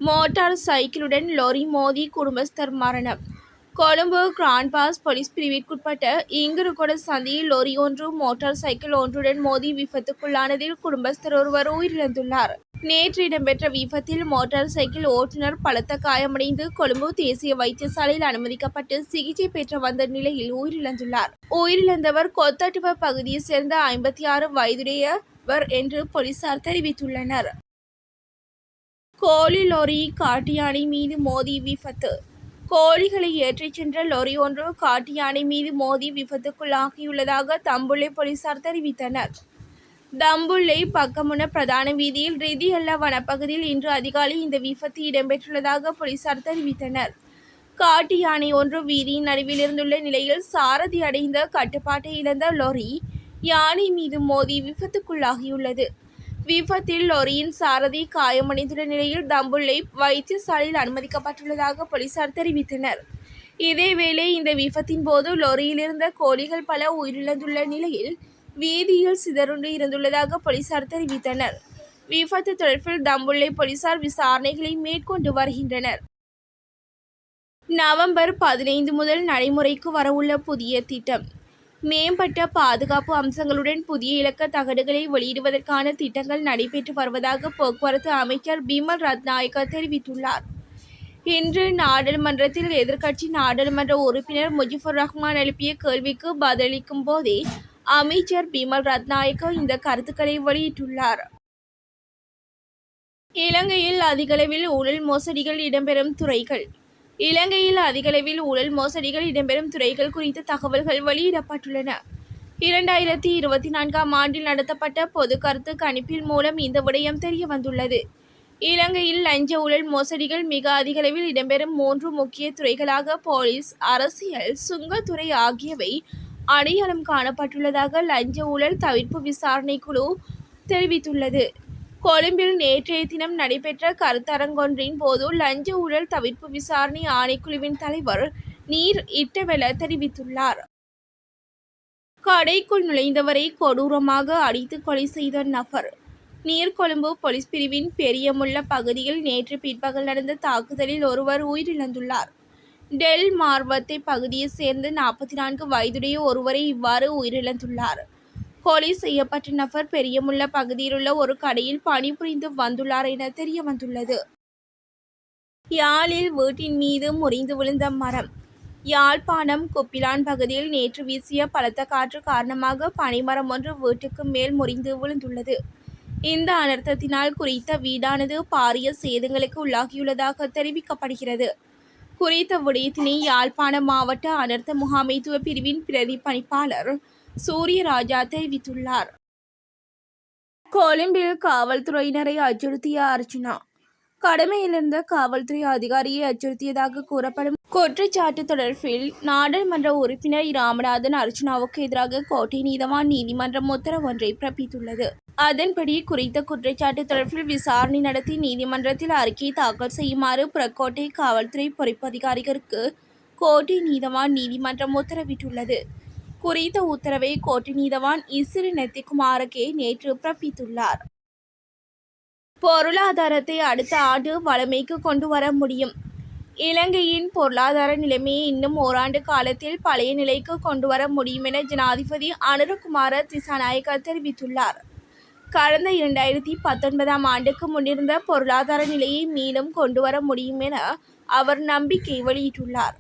Motor சைக்கிளுடன் lorry மோதி குடும்பஸ்தர் மரணம். Colombo grand pass police பிரிவிற்குட்பட்ட இங்கிருகொட சந்தியில் lorry ஒன்று மோட்டார் சைக்கிள் ஒன்றுடன் மோதி விபத்துக்குள்ளானதில் குடும்பஸ்தர் ஒருவர் உயிரிழந்துள்ளார். நேற்று இடம்பெற்ற விபத்தில் மோட்டார் சைக்கிள் ஓட்டுநர் பலத்த காயமடைந்து கொழும்பு தேசிய வைத்தியசாலையில் அனுமதிக்கப்பட்டு சிகிச்சை பெற்று வந்த நிலையில் உயிரிழந்துள்ளார். உயிரிழந்தவர் கொத்தட்டுவ பகுதியைச் சேர்ந்த 56 வயதுடையவர் என்று போலீசார் தெரிவித்துள்ளனர். கோழி லொரி காட்டு யானை மீது மோதி விபத்து. கோழிகளை ஏற்றிச் சென்ற லொரி ஒன்று காட்டு யானை மீது மோதி விபத்துக்குள்ளாகியுள்ளதாக தம்புள்ளை போலீசார் தெரிவித்தனர். தம்புள்ளை பக்கமுன பிரதான வீதியில் ரிதியல்ல வனப்பகுதியில் இன்று அதிகாலை இந்த விபத்து இடம்பெற்றுள்ளதாக போலீசார் தெரிவித்தனர். காட்டு யானை ஒன்று வீதியின் நடுவில் இருந்துள்ள நிலையில் சாரதி அடைந்த கட்டுப்பாட்டை இழந்த லொரி யானை மீது மோதி விபத்துக்குள்ளாகியுள்ளது. விபத்தில் லொரியின் சாரதி காயமடைந்துள்ள நிலையில் தம்புள்ளை வைத்தியசாலையில் அனுமதிக்கப்பட்டுள்ளதாக போலீசார் தெரிவித்தனர். இதேவேளை இந்த விபத்தின் போது லொரியில் இருந்த கோழிகள் பல உயிரிழந்துள்ள நிலையில் வீதியில் சிதறுண்டு இருந்துள்ளதாக போலீசார் தெரிவித்தனர். விபத்து தொடர்பில் தம்புள்ளை போலீசார் விசாரணைகளை மேற்கொண்டு வருகின்றனர். நவம்பர் 15 முதல் நடைமுறைக்கு வரவுள்ள புதிய திட்டம். மேம்பட்ட பாதுகாப்பு அம்சங்களுடன் புதிய இலக்க தகடுகளை வெளியிடுவதற்கான திட்டங்கள் நடைபெற்று வருவதாக போக்குவரத்து அமைச்சர் பிமல் ரத்நாயக்க தெரிவித்துள்ளார். இன்று நாடாளுமன்றத்தில் எதிர்க்கட்சி நாடாளுமன்ற உறுப்பினர் முஜிபுர் ரஹ்மான் எழுப்பிய கேள்விக்கு பதிலளிக்கும் போதே அமைச்சர் பிமல் ரத்நாயக்க இந்த கருத்துக்களை வெளியிட்டுள்ளார். இலங்கையில் அதிகளவில் ஊழல் மோசடிகள் இடம்பெறும் துறைகள். இலங்கையில் அதிகளவில் ஊழல் மோசடிகள் இடம்பெறும் துறைகள் குறித்த தகவல்கள் வெளியிடப்பட்டுள்ளன. 2024ஆம் ஆண்டில் நடத்தப்பட்ட பொது கருத்து கணிப்பின் மூலம் இந்த விடயம் தெரியவந்துள்ளது. இலங்கையில் லஞ்ச ஊழல் மோசடிகள் மிக அதிகளவில் இடம்பெறும் 3 முக்கிய துறைகளாக போலீஸ், அரசியல், சுங்கத்துறை ஆகியவை அடையாளம் காணப்பட்டுள்ளதாக லஞ்ச ஊழல் தவிர்ப்பு விசாரணை குழு தெரிவித்துள்ளது. கொழும்பில் நேற்றைய தினம் நடைபெற்ற கருத்தரங்கொன்றின் போது லஞ்ச ஊழல் தவிர்ப்பு விசாரணை ஆணைக்குழுவின் தலைவர் நீர் இட்டவெல தெரிவித்துள்ளார். கடைக்குள் நுழைந்தவரை கொடூரமாக அடித்து கொலை செய்த நபர். நீர்கொழும்பு போலீஸ் பிரிவின் பெரியமுள்ள பகுதியில் நேற்று பிற்பகல் நடந்த தாக்குதலில் ஒருவர் உயிரிழந்துள்ளார். டெல் மார்வத்தை பகுதியைச் சேர்ந்த 44 வயதுடைய ஒருவரை இவ்வாறு உயிரிழந்துள்ளார். கொலை செய்யப்பட்ட நபர் பெரியமுள்ள பகுதியிலுள்ள ஒரு கடையில் பணிபுரிந்து வந்துள்ளார் என தெரியவந்துள்ளது. யாழில் வீட்டின் மீது முறிந்து விழுந்த மரம். யாழ்ப்பாணம் குப்பிலான் பகுதியில் நேற்று வீசிய பலத்த காற்று காரணமாக பனைமரம் ஒன்று வீட்டுக்கு மேல் முறிந்து விழுந்துள்ளது. இந்த அனர்த்தத்தினால் குறித்த வீடானது பாரிய சேதங்களுக்கு உள்ளாகியுள்ளதாக தெரிவிக்கப்படுகிறது. குறித்த விடயத்தினை யாழ்ப்பாணம் மாவட்ட அனர்த்த முகாமைத்துவ பிரிவின் பிரதி பணிப்பாளர் சூரியராஜா தெரிவித்துள்ளார். கொழும்பில் காவல்துறையினரை அச்சுறுத்திய அர்ச்சுனா. கடமையிலிருந்த காவல்துறை அதிகாரியை அச்சுறுத்தியதாக கூறப்படும் குற்றச்சாட்டு தொடர்பில் நாடாளுமன்ற உறுப்பினர் ராமநாதன் அர்ச்சுனாவுக்கு எதிராக கோட்டை நீதவான் நீதிமன்றம் உத்தரவு ஒன்றை பிறப்பித்துள்ளது. அதன்படி குறித்த குற்றச்சாட்டு தொடர்பில் விசாரணை நடத்தி நீதிமன்றத்தில் அறிக்கை தாக்கல் செய்யுமாறு புறக்கோட்டை காவல்துறை பொறுப்பதிகாரிகளுக்கு கோட்டை நீதவான் நீதிமன்றம் உத்தரவிட்டுள்ளது. குறித்த உத்தரவை கோட்டை நீதவான் இசிறி நெத்திக்குமாரகே நேற்று பிறப்பித்துள்ளார். பொருளாதாரத்தை அடுத்த ஆண்டு வளமைக்கு கொண்டு வர முடியும். இலங்கையின் பொருளாதார நிலைமையை இன்னும் ஓராண்டு காலத்தில் பழைய நிலைக்கு கொண்டு வர முடியும் என ஜனாதிபதி அனுரகுமார திசாநாயக்க தெரிவித்துள்ளார். கடந்த 2019ஆம் ஆண்டுக்கு முன்னிருந்த பொருளாதார நிலையை மீண்டும் கொண்டு வர முடியும் என அவர் நம்பிக்கை வெளியிட்டுள்ளார்.